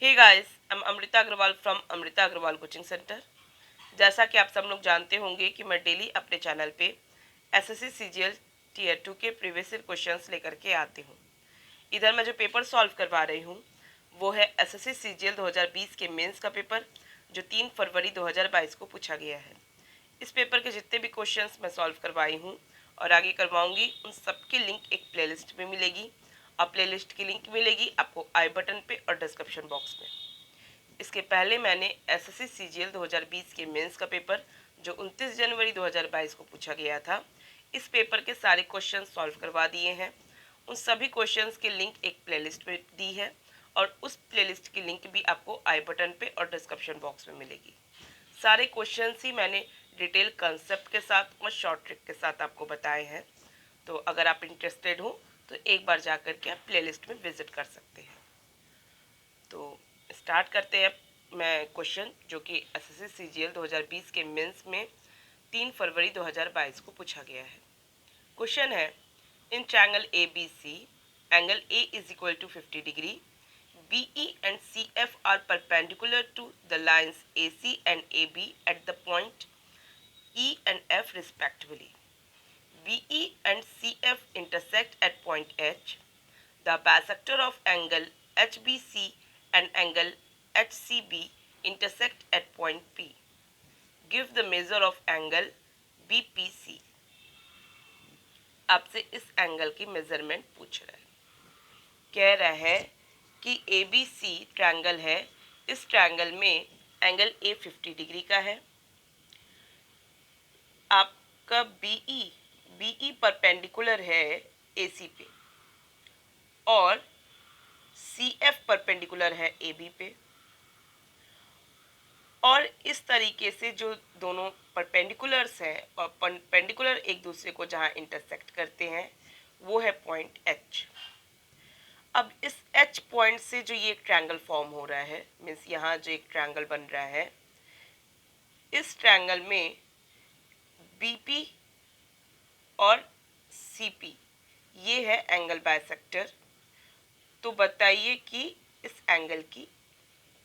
Hey guys, I am Amrita Agarwal from Amrita Agarwal coaching centre. जैसा कि आप सब लोग जानते होंगे कि मैं डेली अपने चैनल पे एसएससी सीजीएल टीयर 2 के प्रीवियस ईयर क्वेश्चंस लेकर के आती हूँ। इधर मैं जो पेपर सॉल्व करवा रही हूँ वो है एसएससी सीजीएल 2020 के मेंस का पेपर, जो 3 फरवरी 2022 को पूछा गया है। इस पेपर के जितने भी क्वेश्चंस मैं सॉल्व करवाई हूँ और आगे करवाऊंगी, उन सब की लिंक एक प्लेलिस्ट में मिलेगी और प्लेलिस्ट की लिंक मिलेगी आपको आई बटन पे और डिस्क्रिप्शन बॉक्स में। इसके पहले मैंने एसएससी सीजीएल 2020 के मेंस का पेपर, जो 29 जनवरी 2022 को पूछा गया था, इस पेपर के सारे क्वेश्चन सॉल्व करवा दिए हैं। उन सभी क्वेश्चंस के लिंक एक प्लेलिस्ट में दी है और उस प्लेलिस्ट की लिंक भी आपको आई बटन पे और डिस्क्रिप्शन बॉक्स में मिलेगी। सारे क्वेश्चंस ही मैंने डिटेल कंसेप्ट के साथ और शॉर्ट ट्रिक के साथ आपको बताए हैं। तो अगर आप इंटरेस्टेड हो तो एक बार जा कर के आप प्लेलिस्ट में विजिट कर सकते हैं। तो स्टार्ट करते हैं। मैं क्वेश्चन जो कि एसएससी सीजीएल 2020 के मेंस में 3 फरवरी 2022 को पूछा गया है। क्वेश्चन है, in triangle A B C angle A is equal to 50 degree, BE and CF are perpendicular to the lines AC and AB at the point E and F respectively. BE and CF intersect at point H. The bisector of angle HBC and angle HCB intersect at point P. Give the measure of angle BPC. आपसे इस angle की measurement पूछ रहा है। कह रहा है कि ABC ट्रायंगल है, इस ट्रायंगल में एंगल A 50 डिग्री का है। आपका BE परपेंडिकुलर है AC पे और CF परपेंडिकुलर है AB पे, और इस तरीके से जो दोनों परपेंडिकुलर्स हैं और परपेंडिकुलर एक दूसरे को जहाँ इंटरसेक्ट करते हैं वो है पॉइंट H। अब इस H पॉइंट से जो ये एक ट्रायंगल फॉर्म हो रहा है, मीन्स यहाँ जो एक ट्रायंगल बन रहा है, इस ट्रायंगल में BP और CP ये है एंगल बाइसेक्टर। तो बताइए कि इस एंगल की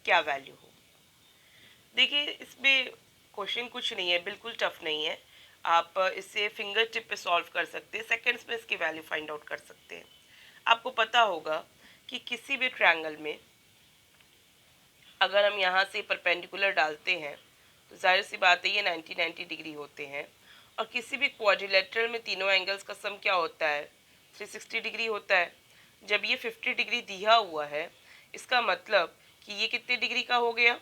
क्या वैल्यू हो। देखिए, इसमें क्वेश्चन कुछ नहीं है, बिल्कुल टफ नहीं है। आप इसे फिंगर टिप पे सॉल्व कर सकते हैं, सेकेंड्स में इसकी वैल्यू फाइंड आउट कर सकते हैं। आपको पता होगा कि किसी भी ट्रायंगल में अगर हम यहाँ से परपेंडिकुलर डालते हैं तो जाहिर सी बात है ये 90 डिग्री होते हैं, और किसी भी क्वाड्रिलेटरल में तीनों एंगल्स का सम क्या होता है, 360 डिग्री होता है। जब ये 50 डिग्री दिया हुआ है, इसका मतलब कि ये कितने डिग्री का हो गया।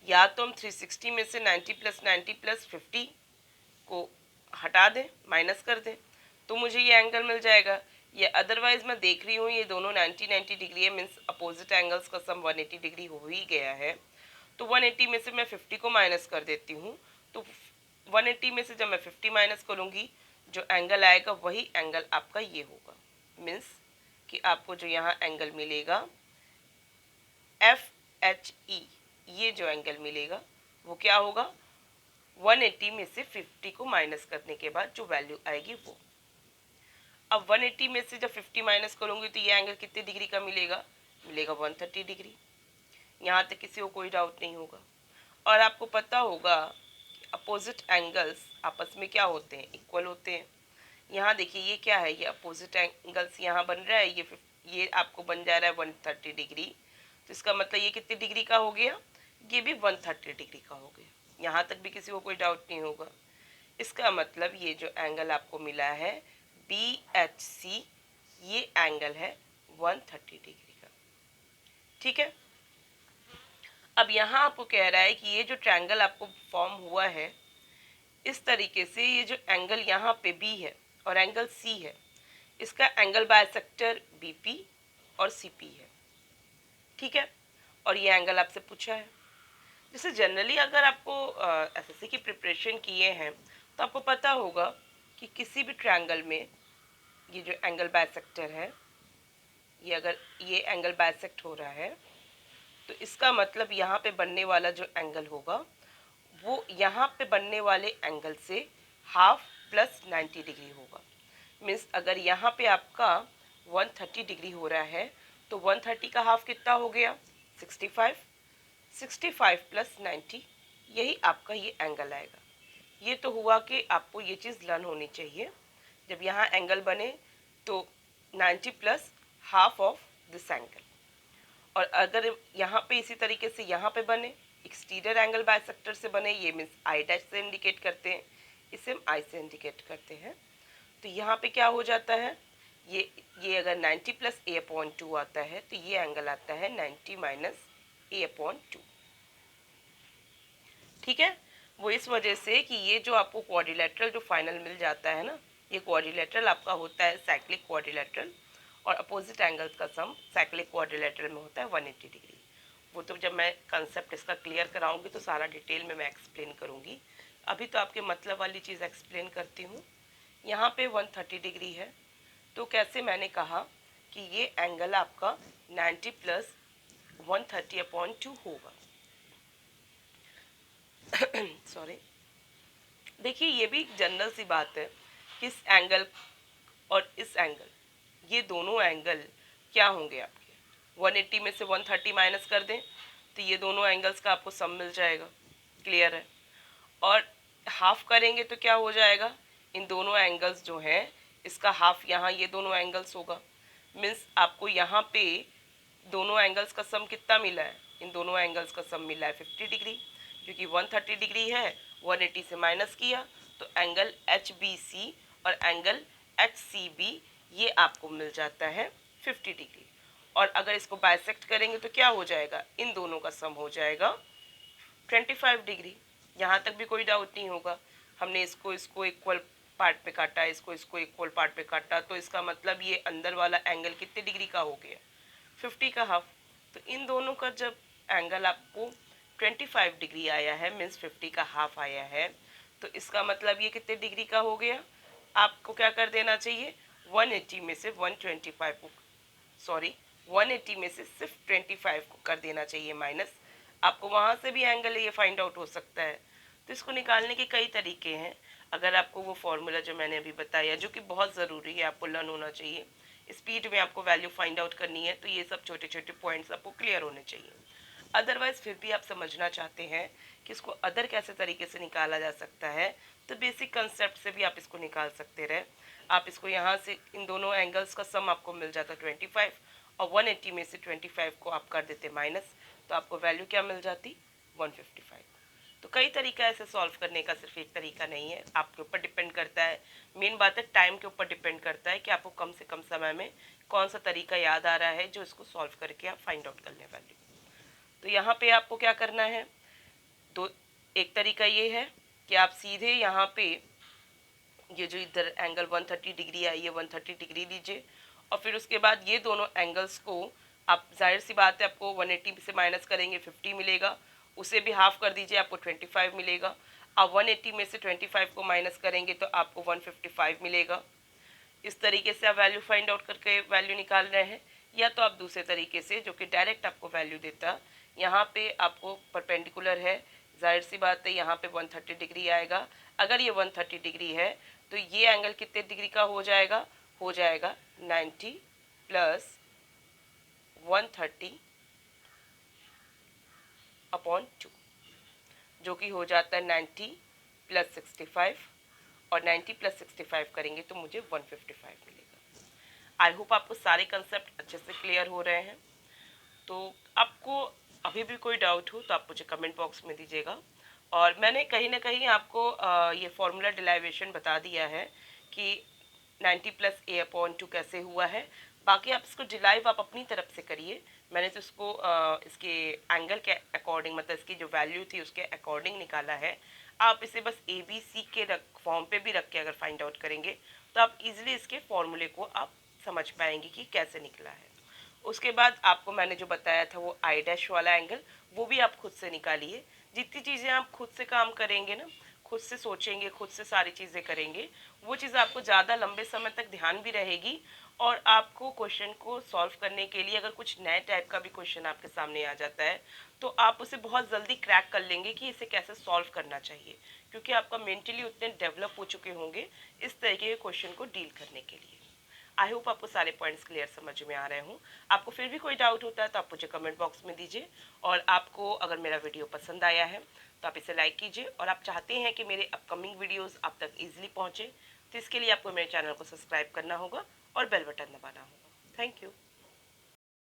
या तो हम 360 में से 90 प्लस 90 प्लस 50 को हटा दें, माइनस कर दें, तो मुझे ये एंगल मिल जाएगा। ये अदरवाइज मैं देख रही हूँ ये दोनों 90 डिग्री है, मीन्स अपोजिट एंगल्स का सम 180 डिग्री हो ही गया है। तो 180 में से मैं 50 को माइनस कर देती हूँ, तो 180 में से जब मैं 50 माइनस करूँगी, जो एंगल आएगा वही एंगल आपका ये होगा। मीन्स कि आपको जो यहाँ एंगल मिलेगा FHE, ये जो एंगल मिलेगा वो क्या होगा, 180 में से 50 को माइनस करने के बाद जो वैल्यू आएगी वो। अब 180 में से जब 50 माइनस करूँगी तो ये एंगल कितने डिग्री का मिलेगा, मिलेगा 130 डिग्री। यहाँ तक किसी को कोई डाउट नहीं होगा। और आपको पता होगा अपोजिट एंगल्स आपस में क्या होते हैं, इक्वल होते हैं। यहाँ देखिए ये क्या है, ये अपोजिट एंगल्स यहाँ बन रहा है, ये आपको बन जा रहा है 130 डिग्री। तो इसका मतलब ये कितने डिग्री का हो गया, ये भी 130 डिग्री का हो गया। यहाँ तक भी किसी को कोई डाउट नहीं होगा। इसका मतलब ये जो एंगल आपको मिला है BHC, ये एंगल है 130 डिग्री का। ठीक है। अब यहाँ आपको कह रहा है कि ये जो ट्रायंगल आपको फॉर्म हुआ है, इस तरीके से ये जो एंगल यहाँ पे B है और एंगल C है, इसका एंगल बाइसेक्टर BP और CP है। ठीक है। और ये एंगल आपसे पूछा है। जैसे जनरली अगर आपको एसएससी की प्रिपरेशन किए हैं तो आपको पता होगा कि किसी भी ट्रायंगल में ये जो एंगल बाइसेक्टर है, ये अगर ये एंगल बाइसेक्ट हो रहा है तो इसका मतलब यहाँ पे बनने वाला जो एंगल होगा वो यहाँ पे बनने वाले एंगल से हाफ प्लस 90 डिग्री होगा। मीन्स अगर यहाँ पे आपका 130 डिग्री हो रहा है तो 130 का हाफ कितना हो गया, 65, 65 प्लस 90, यही आपका ये एंगल आएगा। ये तो हुआ कि आपको ये चीज़ लर्न होनी चाहिए। जब यहाँ एंगल बने तो 90 plus half of this angle, और अगर यहाँ पे इसी तरीके से यहाँ पे बने, एक्सटीरियर एंगल बाइसेक्टर से बने, ये मीन्स आई डैश से इंडिकेट करते हैं, इसे हम आई से इंडिकेट करते हैं। तो यहाँ पे क्या हो जाता है, ये अगर 90 प्लस ए अपॉन 2 आता है तो ये एंगल आता है 90 माइनस ए अपॉन 2। ठीक है, वो इस वजह से कि ये जो आपको क्वाड्रिलेटरल जो फाइनल मिल जाता है ना, ये क्वाड्रिलेटरल आपका होता है साइक्लिक क्वाड्रिलेटरल, और अपोजिट एंगल्स का सम साइक्लिक क्वाड्रिलेटरल में होता है 180 डिग्री। वो तो जब मैं कंसेप्ट इसका क्लियर कराऊंगी तो सारा डिटेल में मैं एक्सप्लेन करूंगी। अभी तो आपके मतलब वाली चीज़ एक्सप्लेन करती हूँ। यहाँ पे 130 डिग्री है, तो कैसे मैंने कहा कि ये एंगल आपका 90 प्लस 130 अपॉन 2 होगा। सॉरी, देखिए ये भी जनरल सी बात है कि इस एंगल और इस एंगल, ये दोनों एंगल क्या होंगे आपके, 180 में से 130 माइनस कर दें तो ये दोनों एंगल्स का आपको सम मिल जाएगा। क्लियर है? और हाफ करेंगे तो क्या हो जाएगा, इन दोनों एंगल्स जो हैं इसका हाफ यहाँ ये दोनों एंगल्स होगा। मीन्स आपको यहाँ पे दोनों एंगल्स का सम कितना मिला है, इन दोनों एंगल्स का सम मिला है 50 डिग्री, क्योंकि 130 डिग्री है, 180 से माइनस किया तो एंगल HBC और एंगल HCB ये आपको मिल जाता है 50 डिग्री। और अगर इसको बाइसेक्ट करेंगे तो क्या हो जाएगा, इन दोनों का सम हो जाएगा 25 डिग्री। यहाँ तक भी कोई डाउट नहीं होगा। हमने इसको इक्वल पार्ट पे काटा, इसको इक्वल पार्ट पे काटा, तो इसका मतलब ये अंदर वाला एंगल कितने डिग्री का हो गया, 50 का हाफ। तो इन दोनों का जब एंगल आपको 25 डिग्री आया है, मीन्स 50 का हाफ आया है, तो इसका मतलब ये कितने डिग्री का हो गया। आपको क्या कर देना चाहिए, 180 में से 125 को, सॉरी 180 में से सिर्फ 25 को कर देना चाहिए माइनस। आपको वहाँ से भी एंगल ये फाइंड आउट हो सकता है। तो इसको निकालने के कई तरीके हैं। अगर आपको वो फॉर्मूला जो मैंने अभी बताया, जो कि बहुत ज़रूरी है, आपको लर्न होना चाहिए, स्पीड में आपको वैल्यू फाइंड आउट करनी है, तो ये सब छोटे छोटे पॉइंट्स आपको क्लियर होने चाहिए। अदरवाइज फिर भी आप समझना चाहते हैं कि इसको अदर कैसे तरीके से निकाला जा सकता है, तो बेसिक कंसेप्ट से भी आप इसको निकाल सकते रहे। आप इसको यहाँ से इन दोनों एंगल्स का सम आपको मिल जाता 25, और 180 में से 25 को आप कर देते माइनस, तो आपको वैल्यू क्या मिल जाती, 155। तो कई तरीका ऐसे सॉल्व करने का, सिर्फ एक तरीका नहीं है, आपके ऊपर डिपेंड करता है। मेन बात है टाइम के ऊपर डिपेंड करता है कि आपको कम से कम समय में कौन सा तरीका याद आ रहा है जो इसको सॉल्व करके आप फाइंड आउट कर लें वैल्यू। तो यहाँ पे आपको क्या करना है, दो, एक तरीका ये है कि आप सीधे यहाँ पे ये जो इधर एंगल 130 डिग्री आई है 130 डिग्री लीजिए, और फिर उसके बाद ये दोनों एंगल्स को आप, जाहिर सी बात है, आपको 180 से माइनस करेंगे 50 मिलेगा, उसे भी हाफ कर दीजिए आपको 25 मिलेगा। आप 180 में से 25 को माइनस करेंगे तो आपको 155 मिलेगा। इस तरीके से आप वैल्यू फाइंड आउट करके वैल्यू निकाल रहे हैं। या तो आप दूसरे तरीके से जो कि डायरेक्ट आपको वैल्यू देता, यहाँ पे आपको परपेंडिकुलर है, जाहिर सी बात है यहाँ पे 130 डिग्री आएगा। अगर ये 130 डिग्री है तो ये एंगल कितने डिग्री का हो जाएगा, 90 प्लस 130 अपॉन 2, जो कि हो जाता है 90 प्लस 65, और 90 प्लस 65 करेंगे तो मुझे 155 मिलेगा। आई होप आपको सारे कंसेप्ट अच्छे से क्लियर हो रहे हैं। तो आपको अभी भी कोई डाउट हो तो आप मुझे कमेंट बॉक्स में दीजिएगा। और मैंने कहीं ना कहीं आपको ये फॉर्मूला डिलाइवेशन बता दिया है कि 90 प्लस ए अपॉन 2 कैसे हुआ है। बाकी आप इसको डिलाइव आप अपनी तरफ से करिए। मैंने तो इसको इसके एंगल के अकॉर्डिंग, मतलब इसकी जो वैल्यू थी उसके अकॉर्डिंग निकाला है। आप इसे बस ABC के फॉर्म पे भी रख के अगर फाइंड आउट करेंगे तो आप इजीली इसके फॉर्मूले को आप समझ पाएंगे कि कैसे निकला है। उसके बाद आपको मैंने जो बताया था वो आई डैश वाला एंगल, वो भी आप खुद से निकालिए। जितनी चीज़ें आप खुद से काम करेंगे ना, खुद से सोचेंगे, खुद से सारी चीज़ें करेंगे, वो चीज़ आपको ज़्यादा लंबे समय तक ध्यान भी रहेगी। और आपको क्वेश्चन को सॉल्व करने के लिए अगर कुछ नए टाइप का भी क्वेश्चन आपके सामने आ जाता है तो आप उसे बहुत जल्दी क्रैक कर लेंगे कि इसे कैसे सॉल्व करना चाहिए, क्योंकि आपका मेंटली उतने डेवलप हो चुके होंगे इस तरीके के क्वेश्चन को डील करने के लिए। आई होप आपको सारे पॉइंट्स क्लियर समझ में आ रहे हों। आपको फिर भी कोई डाउट होता है तो आप मुझे कमेंट बॉक्स में दीजिए। और आपको अगर मेरा वीडियो पसंद आया है तो आप इसे लाइक कीजिए, और आप चाहते हैं कि मेरे अपकमिंग वीडियोज़ आप तक ईजिली पहुँचे तो इसके लिए आपको मेरे चैनल को सब्सक्राइब करना होगा और बेल बटन दबाना होगा। Thank you.